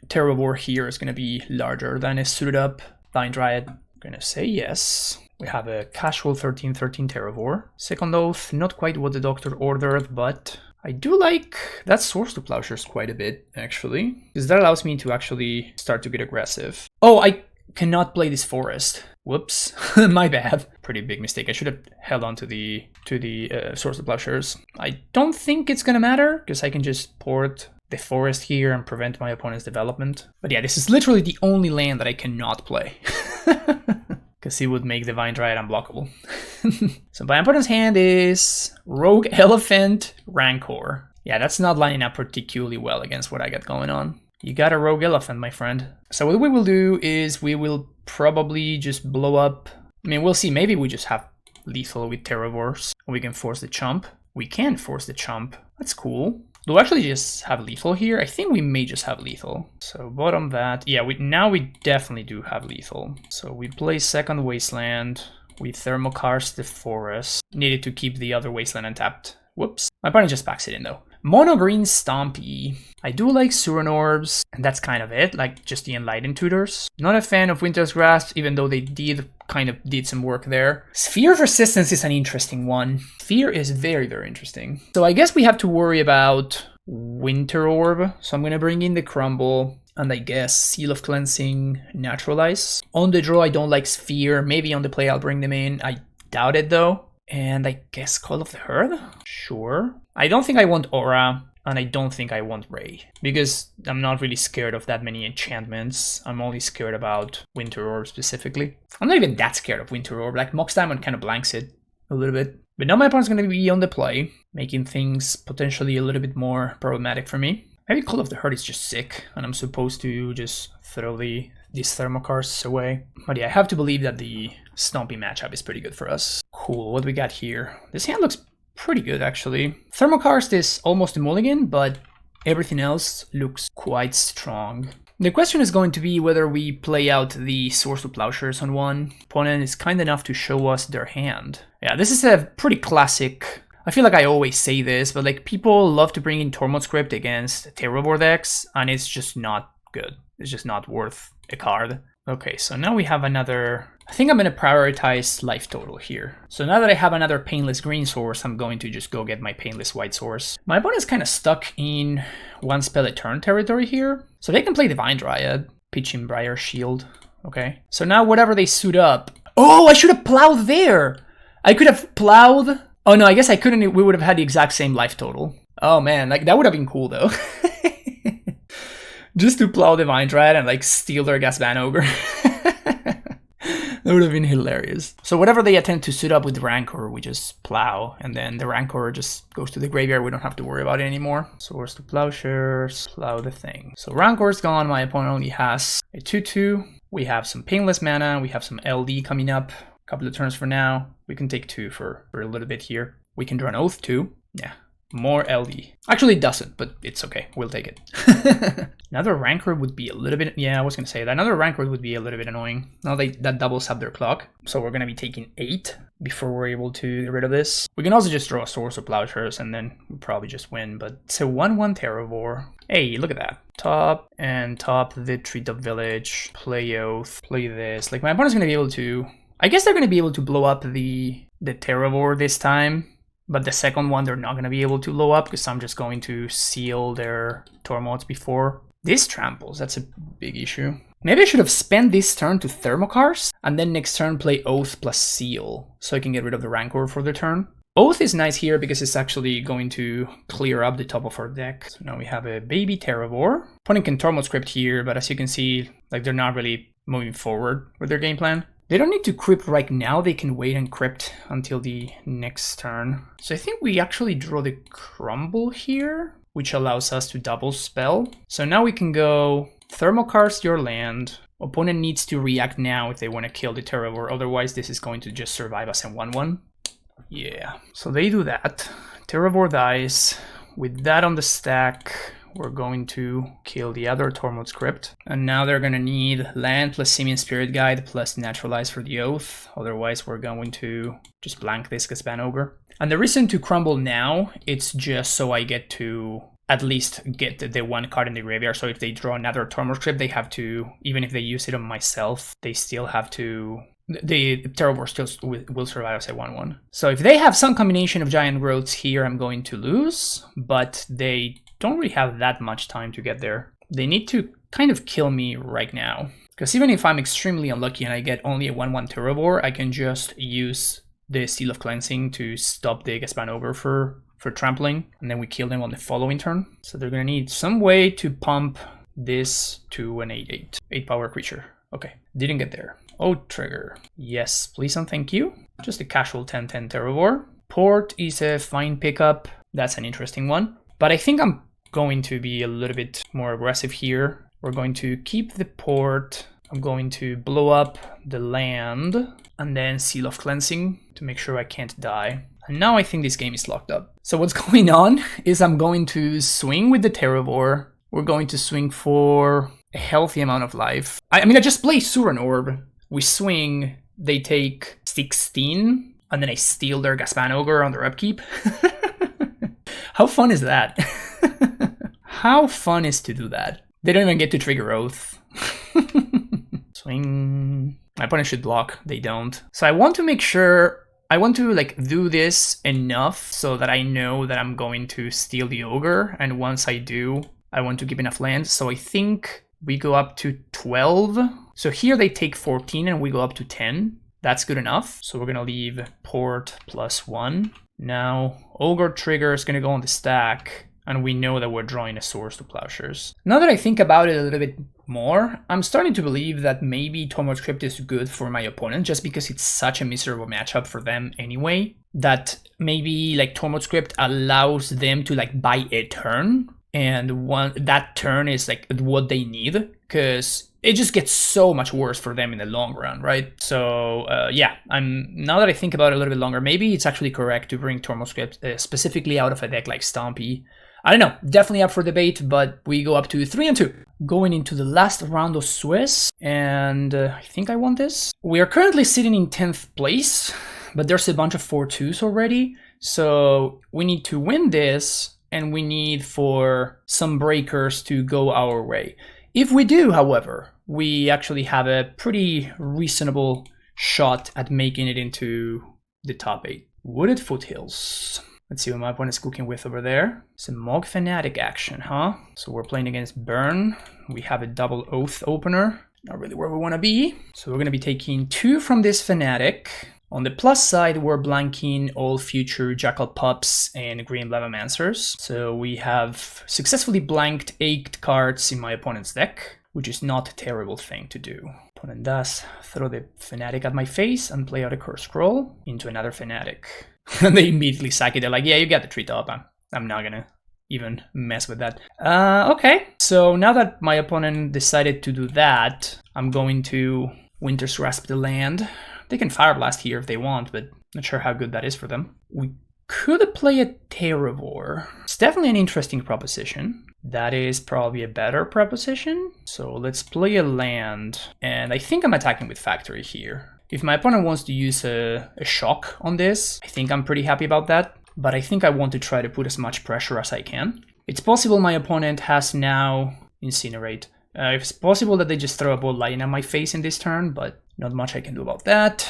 Terraoath here is going to be larger than a suited up Vine Dryad. I'm going to say yes. We have a casual 13/13 Terraoath. Second Oath, not quite what the doctor ordered, but I do like that Source to Plowshares quite a bit, actually. Because that allows me to actually start to get aggressive. Oh, I cannot play this forest. Whoops, my bad. Pretty big mistake. I should have held on to the Source of Plowshares. I don't think it's gonna matter because I can just port the forest here and prevent my opponent's development. But yeah, this is literally the only land that I cannot play. Because he would make Divine Dryad unblockable. So my opponent's hand is Rogue Elephant Rancor. Yeah, that's not lining up particularly well against what I got going on. You got a Rogue Elephant, my friend. So what we will do is we will probably just blow up. I mean, we'll see. Maybe we just have lethal with Terraforce. We can force the chump. We can force the chump. That's cool. Do we actually just have lethal here? I think we may just have lethal. So bottom that. Yeah, now we definitely do have lethal. So we play second Wasteland. We Thermokarst the forest. Needed to keep the other Wasteland untapped. Whoops. My opponent just packs it in though. Mono green Stompy. I do like Suran Orbs, and that's kind of it, like just the Enlightened Tutors. Not a fan of Winter's Grasp, even though they did some work there. Sphere of Resistance is an interesting one. Sphere is very, very interesting. So I guess we have to worry about Winter Orb. So I'm going to bring in the Crumble, and I guess Seal of Cleansing, Naturalize. On the draw, I don't like Sphere. Maybe on the play, I'll bring them in. I doubt it, though. And I guess Call of the Herd? Sure. I don't think I want Aura, and I don't think I want Ray, because I'm not really scared of that many enchantments. I'm only scared about Winter Orb specifically. I'm not even that scared of Winter Orb. Like, Mox Diamond kind of blanks it a little bit. But now my opponent's going to be on the play, making things potentially a little bit more problematic for me. Maybe Call of the Herd is just sick, and I'm supposed to just throw these Thermokarsts away. But yeah, I have to believe that the Stompy matchup is pretty good for us. Cool, what do we got here? This hand looks pretty good, actually. Thermokarst is almost a mulligan, but everything else looks quite strong. The question is going to be whether we play out the Source of Plowshares on one. Opponent is kind enough to show us their hand. Yeah, this is a pretty classic... I feel like I always say this, but like people love to bring in Tormod Script against Terraforce decks, and it's just not good. It's just not worth a card. Okay, so now we have another... I think I'm going to prioritize life total here. So now that I have another Painless green source, I'm going to just go get my Painless white source. My opponent's kind of stuck in one spell a turn territory here. So they can play Divine Dryad, Pitching Briar Shield. Okay, so now whatever they suit up... Oh, I should have plowed there! I could have plowed... Oh no, I guess I couldn't. We would have had the exact same life total. Oh man, like that would have been cool though. Just to plow Divine Dryad and like steal their Gasban Ogre. That would have been hilarious. So whatever they attempt to suit up with the Rancor, we just plow, and then the Rancor just goes to the graveyard. We don't have to worry about it anymore. Source to Plowshares, plow the thing. So Rancor's gone. My opponent only has a 2/2. We have some Painless mana. We have some LD coming up. Couple of turns for now. We can take 2 for a little bit here. We can draw an Oath too. Yeah, more LD. Actually, it doesn't, but it's okay. We'll take it. Another Rancor would be a little bit... Yeah, I was going to say that. Another Rancor would be a little bit annoying. Now that doubles up their clock. So we're going to be taking 8 before we're able to get rid of this. We can also just draw a Source of Plowshares and then we'll probably just win. But it's a 1/1 Terravore. Hey, look at that. Top and top the Treetop Village. Play Oath. Play this. Like my opponent's going to be able to... I guess they're going to be able to blow up the Terravore this time, but the second one they're not going to be able to blow up because I'm just going to seal their Tormods before. This tramples, that's a big issue. Maybe I should have spent this turn to Thermokarst and then next turn play Oath plus Seal so I can get rid of the Rancor for the turn. Oath is nice here because it's actually going to clear up the top of our deck. So now we have a baby Terravore. Opponent can Tormod Script here, but as you can see, like they're not really moving forward with their game plan. They don't need to crypt right now, they can wait and crypt until the next turn. So I think we actually draw the Crumble here, which allows us to double spell. So now we can go Thermokarst your land. Opponent needs to react now if they want to kill the Terravore, otherwise this is going to just survive as a 1/1. Yeah, so they do that. Terravore dies. With that on the stack, we're going to kill the other Tormod Script. And now they're going to need land plus Simian Spirit Guide plus Naturalize for the Oath. Otherwise, we're going to just blank this Gasban Ogre. And the reason to crumble now, it's just so I get to at least get the one card in the graveyard. So if they draw another Tormod Script, they have to, even if they use it on myself, they still have to... The Terravore still will survive as a 1/1. So if they have some combination of Giant Growths here, I'm going to lose. But they don't really have that much time to get there. They need to kind of kill me right now, Because even if I'm extremely unlucky and I get only a 1/1 Terravore, I can just use the Seal of Cleansing to stop the Gaspan Ogre for trampling, and then we kill them on the following turn. So they're gonna need some way to pump this to an 8/8. 8 power creature. Okay, didn't get there. Oh, trigger. Yes, please and thank you. Just a casual 10/10 Terravore. Port is a fine pickup. That's an interesting one. But I think I'm going to be a little bit more aggressive here. We're going to keep the port. I'm going to blow up the land and then Seal of Cleansing to make sure I can't die. And now I think this game is locked up. So what's going on is I'm going to swing with the Terravore. We're going to swing for a healthy amount of life. I mean, I just play Suran Orb. We swing, they take 16, and then I steal their Gaspan Ogre on their upkeep. How fun is that? How fun is to do that? They don't even get to trigger Oath. Swing. My opponent should block. They don't. So I want to make sure, I want to like do this enough so that I know that I'm going to steal the Ogre. And once I do, I want to keep enough lands. So I think we go up to 12. So here they take 14 and we go up to 10. That's good enough. So we're going to leave port +1. Now Ogre trigger is going to go on the stack. And we know that we're drawing a Swords to Plowshares. Now that I think about it a little bit more, I'm starting to believe that maybe Tormod's Crypt is good for my opponent just because it's such a miserable matchup for them anyway. That maybe like Tormod's Crypt allows them to like buy a turn. And that turn is like what they need because it just gets so much worse for them in the long run, right? So yeah, now that I think about it a little bit longer, maybe it's actually correct to bring Tormod's Crypt specifically out of a deck like Stompy. I don't know, definitely up for debate, but we go up to 3-2. Going into the last round of Swiss, and I think I won this. We are currently sitting in 10th place, but there's a bunch of 4-2s already. So we need to win this, and we need for some breakers to go our way. If we do, however, we actually have a pretty reasonable shot at making it into the top 8. Wooded Foothills. Let's see what my opponent is cooking with over there. Some Mog Fanatic action, huh? So we're playing against Burn. We have a double Oath opener. Not really where we want to be. So we're going to be taking 2 from this Fanatic. On the plus side, we're blanking all future Jackal Pups and Green Blevamancers. So we have successfully blanked 8 cards in my opponent's deck, which is not a terrible thing to do. Opponent does throw the Fanatic at my face and play out a Curse Scroll into another Fanatic. And they immediately sack it. They're like, yeah, you got the treetop. I'm not gonna even mess with that. Okay, so now that my opponent decided to do that, I'm going to Winter's Grasp the land. They can Fire Blast here if they want, but not sure how good that is for them. We could play a Terravore. It's definitely an interesting proposition. That is probably a better proposition. So let's play a land. And I think I'm attacking with Factory here. If my opponent wants to use a shock on this, I think I'm pretty happy about that. But I think I want to try to put as much pressure as I can. It's possible my opponent has now Incinerate. It's possible that they just throw a Bolt Lightning at my face in this turn, but not much I can do about that.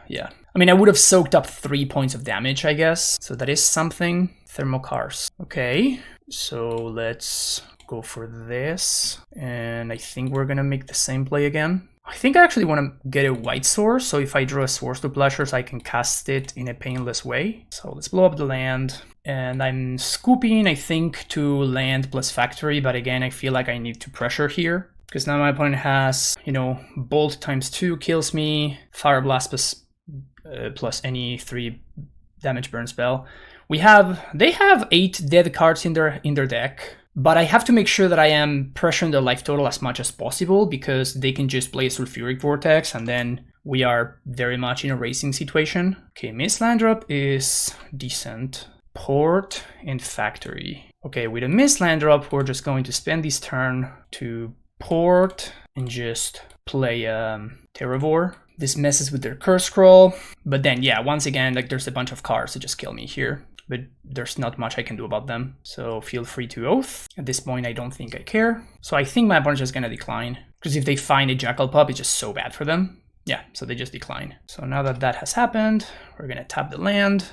Yeah. I mean, I would have soaked up 3 points of damage, I guess. So that is something. Thermocars. Okay, so let's go for this. And I think we're gonna make the same play again. I think I actually want to get a White Source, so if I draw a Swords to Plowshares, I can cast it in a painless way. So let's blow up the land. And I'm scooping, I think, to land plus Factory, but again, I feel like I need to pressure here. Because now my opponent has, you know, Bolt ×2 kills me, Fire Blast plus any 3 damage burn spell. They have 8 dead cards in their deck. But I have to make sure that I am pressuring the life total as much as possible because they can just play a Sulfuric Vortex and then we are very much in a racing situation. Okay, Miss Land Drop is decent. Port and Factory. Okay, with a Miss Land Drop, we're just going to spend this turn to port and just play Terravore. This messes with their Curse Scroll. But then, yeah, once again, like there's a bunch of cards that just kill me here. But there's not much I can do about them. So feel free to Oath. At this point, I don't think I care. So I think my opponent's just gonna decline. Because if they find a Jackal Pup, it's just so bad for them. Yeah, so they just decline. So now that that has happened, we're gonna tap the land.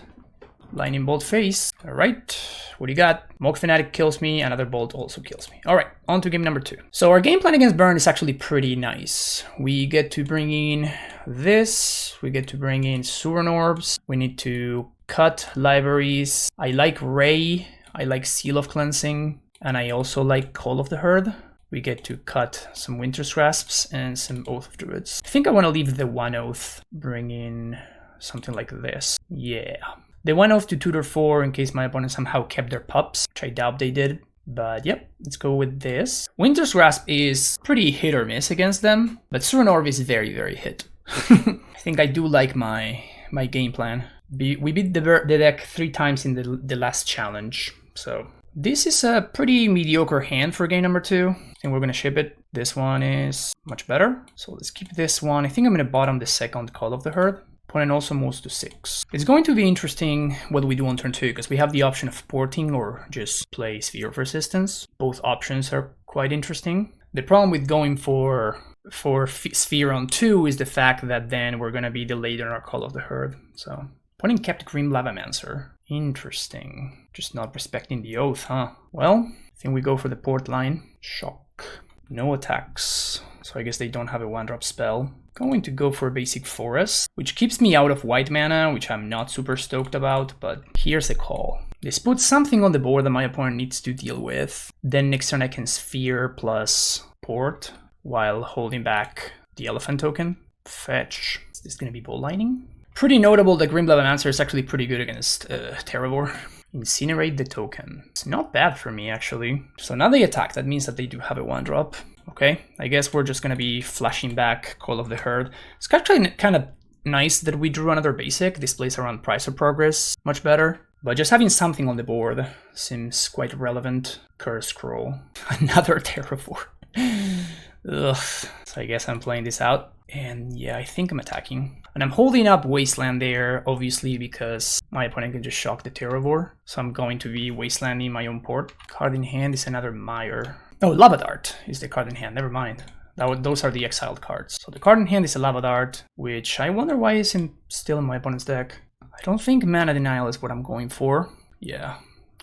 Lightning Bolt face. All right, what do you got? Mock Fanatic kills me, another Bolt also kills me. All right, on to game number 2. So our game plan against Burn is actually pretty nice. We get to bring in this, we get to bring in Suran Orbs, we need to cut libraries. I like Ray, I like Seal of Cleansing, and I also like Call of the Herd. We get to cut some Winter's Grasps and some Oath of Druids. I think I want to leave the one Oath, bring in something like this. Yeah. The one Oath to tutor 4 in case my opponent somehow kept their pups, which I doubt they did. But yep, let's go with this. Winter's Grasp is pretty hit or miss against them, but Suran Orb is very, very hit. I think I do like my game plan. We beat the deck 3 times in the last challenge, so this is a pretty mediocre hand for game number 2. I think we're gonna ship it. This one is much better, so let's keep this one. I think I'm gonna bottom the second Call of the Herd. Opponent also moves to 6. It's going to be interesting what we do on turn 2, because we have the option of porting or just play Sphere of Resistance. Both options are quite interesting. The problem with going for Sphere on 2 is the fact that then we're gonna be delayed on our Call of the Herd. So opponent kept Grim Lavamancer. Interesting. Just not respecting the Oath, huh? Well, I think we go for the port line. Shock. No attacks. So I guess they don't have a 1-drop spell. Going to go for a basic Forest, which keeps me out of white mana, which I'm not super stoked about, but here's a call. This puts something on the board that my opponent needs to deal with. Then next turn I can Sphere plus port while holding back the Elephant token. Fetch. Is this going to be Bolt Lightning? Pretty notable that Grim Lavamancer is actually pretty good against Terraoath. Incinerate the token. It's not bad for me, actually. So now they attack. That means that they do have a 1-drop. Okay, I guess we're just going to be flashing back Call of the Herd. It's actually kind of nice that we drew another basic. This plays around Price of Progress. Much better. But just having something on the board seems quite relevant. Curse Scroll. Another Terraform. Ugh. So I guess I'm playing this out. And yeah, I think I'm attacking. And I'm holding up Wasteland there, obviously, because my opponent can just shock the Terravor. So I'm going to be Wastelanding my own port. Card in hand is another Mire. Oh, Lava Dart is the card in hand, never mind. Those are the exiled cards. So the card in hand is a Lava Dart, which I wonder why isn't still in my opponent's deck. I don't think Mana Denial is what I'm going for. Yeah,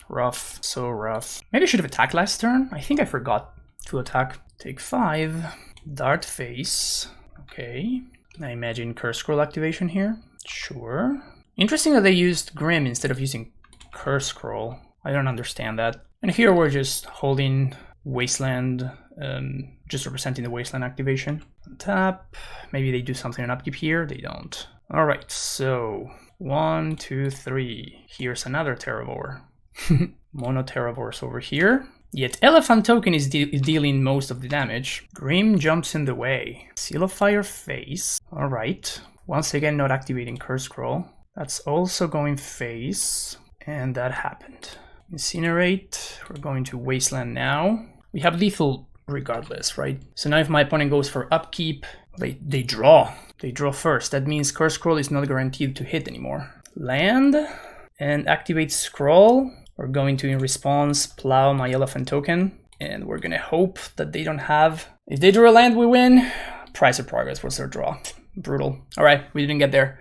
rough, so rough. Maybe I should have attacked last turn. I think I forgot to attack. Take 5, Dart face. Okay, I imagine Curse Scroll activation here. Sure. Interesting that they used Grim instead of using Curse Scroll. I don't understand that. And here we're just holding Wasteland, just representing the Wasteland activation. Tap. Maybe they do something on upkeep here. They don't. All right, so 1, 2, 3. Here's another Terravor. Mono Terravors over here. Yet Elephant token is dealing most of the damage. Grim jumps in the way. Seal of Fire face. All right. Once again, not activating Curse Scroll. That's also going face. And that happened. Incinerate. We're going to Wasteland now. We have lethal regardless, right? So now if my opponent goes for upkeep, they draw. They draw first. That means Curse Scroll is not guaranteed to hit anymore. Land and activate Scroll. We're going to, in response, plow my Elephant token. And we're going to hope that they don't have... If they draw a land, we win. Price of Progress was their draw. Brutal. All right, we didn't get there.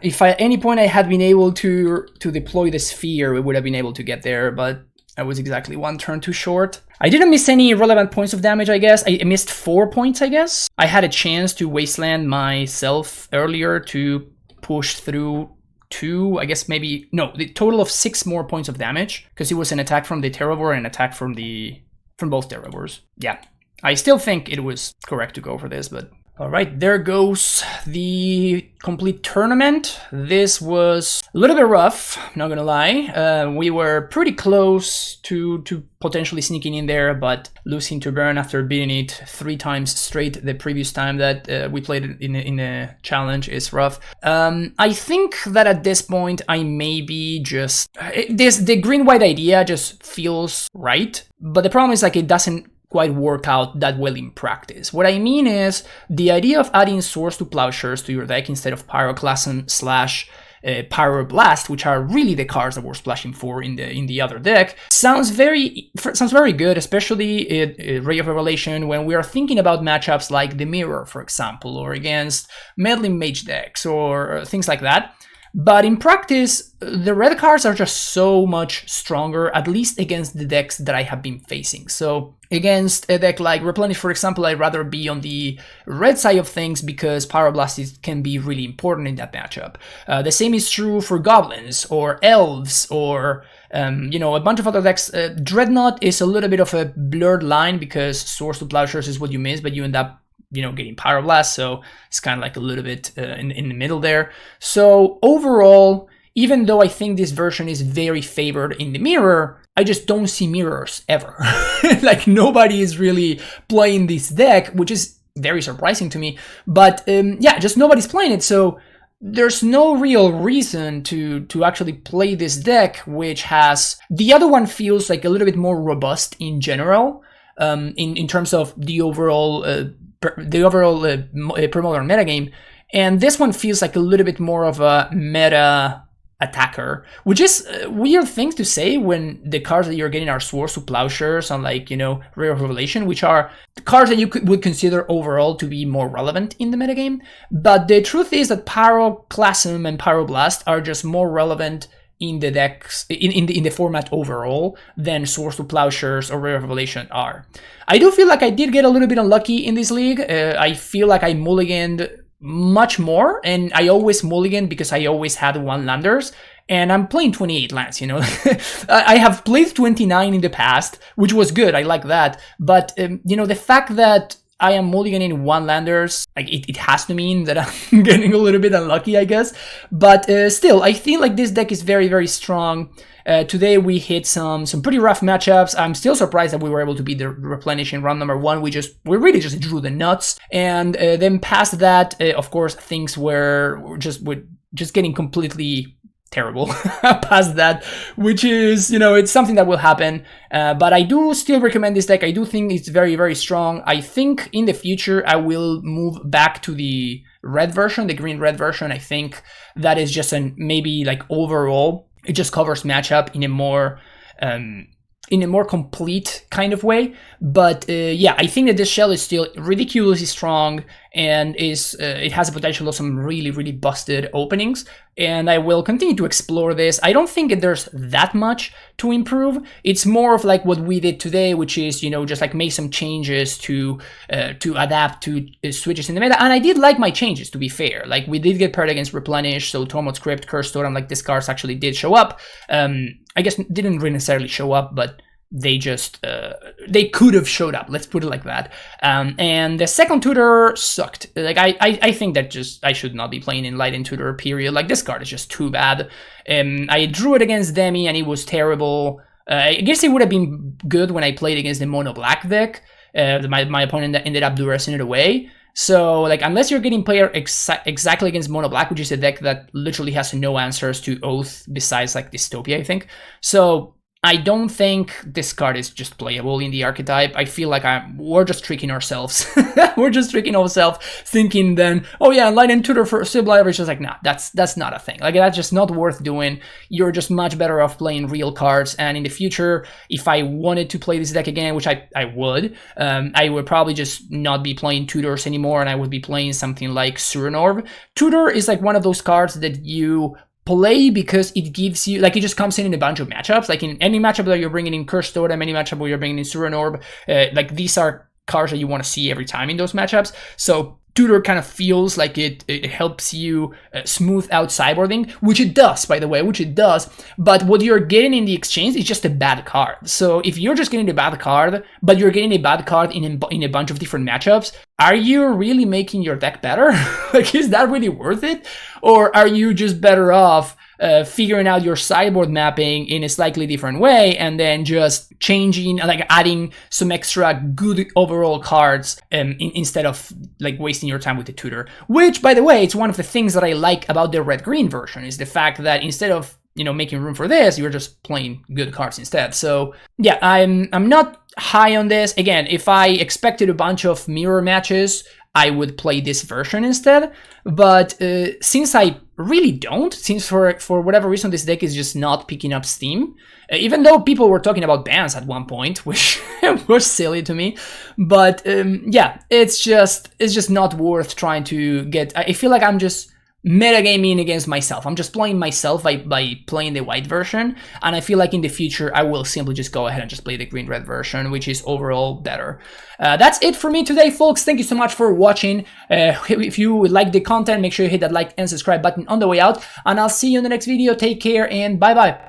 If at any point I had been able to deploy the Sphere, we would have been able to get there, but I was exactly 1 turn too short. I didn't miss any relevant points of damage, I guess. I missed 4 points, I guess. I had a chance to Wasteland myself earlier to push through 2, I guess maybe, no, the total of 6 more points of damage, because it was an attack from the Terravor and an attack from both Terravors. Yeah, I still think it was correct to go for this, but all right, there goes the complete tournament. This was a little bit rough, not gonna lie. We were pretty close to potentially sneaking in there, but losing to Burn after beating it 3 times straight the previous time that we played it in a challenge is rough. I think that at this point I maybe just... the green-white idea just feels right, but the problem is like it doesn't quite work out that well in practice. What I mean is the idea of adding Swords to Plowshares to your deck instead of Pyroclasm / Pyroblast, which are really the cards that we're splashing for in the other deck, sounds very good, especially in Ray of Revelation when we are thinking about matchups like the Mirror, for example, or against Meddling Mage decks or things like that. But in practice, the red cards are just so much stronger, at least against the decks that I have been facing. So against a deck like Replenish, for example, I'd rather be on the red side of things because Pyroblast can be really important in that matchup. The same is true for Goblins or Elves or a bunch of other decks. Dreadnought is a little bit of a blurred line because Swords to Plowshares is what you miss, but you end up getting Pyroblast, so it's kind of like a little bit in the middle there. So overall, even though I think this version is very favored in the mirror, I just don't see mirrors ever. Like nobody is really playing this deck, which is very surprising to me. But just nobody's playing it, so there's no real reason to actually play this deck, which has... The other one feels like a little bit more robust in general, in terms of the overall Premodern metagame, and this one feels like a little bit more of a meta attacker, which is a weird thing to say when the cards that you're getting are Swords to Plowshares and Rare of Revelation, which are cards that you would consider overall to be more relevant in the metagame. But the truth is that Pyroclasm and Pyroblast are just more relevant in the decks, in the format overall, than Swords to Plowshares or Rare of Revelation are. I do feel like I did get a little bit unlucky in this league. I feel like I mulliganed much more, and I always mulliganed because I always had 1-landers, and I'm playing 28 lands, I have played 29 in the past, which was good, I like that, but, the fact that I am mulliganing 1-landers, it has to mean that I'm getting a little bit unlucky, I guess. But still, I feel like this deck is very, very strong. Today we hit some pretty rough matchups. I'm still surprised that we were able to beat the Replenish in round number 1. We really just drew the nuts. And then past that, of course, things were just getting completely terrible past that, which is, it's something that will happen. But I do still recommend this deck. I do think it's very, very strong. I think in the future I will move back to the red version, the green-red version. I think that is just maybe overall, it just covers matchup in a more complete kind of way. But I think that this shell is still ridiculously strong and it has a potential of some really, really busted openings. And I will continue to explore this. I don't think that there's that much to improve. It's more of like what we did today, which is, just make some changes to adapt to switches in the meta. And I did like my changes, to be fair. We did get paired against Replenish, so Tormod's Crypt, Curse Totem, these cards actually did show up. I guess didn't really necessarily show up, but they just they could have showed up, let's put it like that. And the second tutor sucked. I think that I should not be playing in Light Tutor, period. This card is just too bad. I drew it against Demi and it was terrible. I guess it would have been good when I played against the mono black deck. My opponent ended up duressing it away. So, unless you're getting player exactly against mono black, which is a deck that literally has no answers to Oath besides Stompy, I think. So I don't think this card is just playable in the archetype. I feel like we're just tricking ourselves. We're just tricking ourselves, thinking then, oh yeah, Light and Tutor for Sligh is just nah, that's not a thing. That's just not worth doing. You're just much better off playing real cards. And in the future, if I wanted to play this deck again, which I would probably just not be playing Tutors anymore, and I would be playing something like Suranor. Tutor is one of those cards that you play because it gives you, it just comes in a bunch of matchups. In any matchup that you're bringing in Curse Totem, any matchup where you're bringing in Suranor, these are cards that you want to see every time in those matchups. So Tutor kind of feels like it helps you smooth out sideboarding, which it does, by the way, but what you're getting in the exchange is just a bad card. So if you're just getting a bad card, but you're getting a bad card in a bunch of different matchups, are you really making your deck better? Is that really worth it? Or are you just better off figuring out your sideboard mapping in a slightly different way and then just changing, adding some extra good overall cards instead of wasting your time with the tutor? Which, by the way, it's one of the things that I like about the red-green version, is the fact that instead of making room for this, you're just playing good cards instead. So yeah, I'm not high on this. Again, if I expected a bunch of mirror matches, I would play this version instead. But since I really don't, since for whatever reason this deck is just not picking up steam, even though people were talking about bans at one point, which was silly to me. But yeah, it's just not worth trying to get. I feel like I'm just metagaming against myself. I'm just playing myself by playing the white version, and I feel like in the future I will simply just go ahead and just play the green-red version, which is overall better. That's it for me today, folks. Thank you so much for watching. If you like the content, make sure you hit that like and subscribe button on the way out, and I'll see you in the next video. Take care and bye-bye.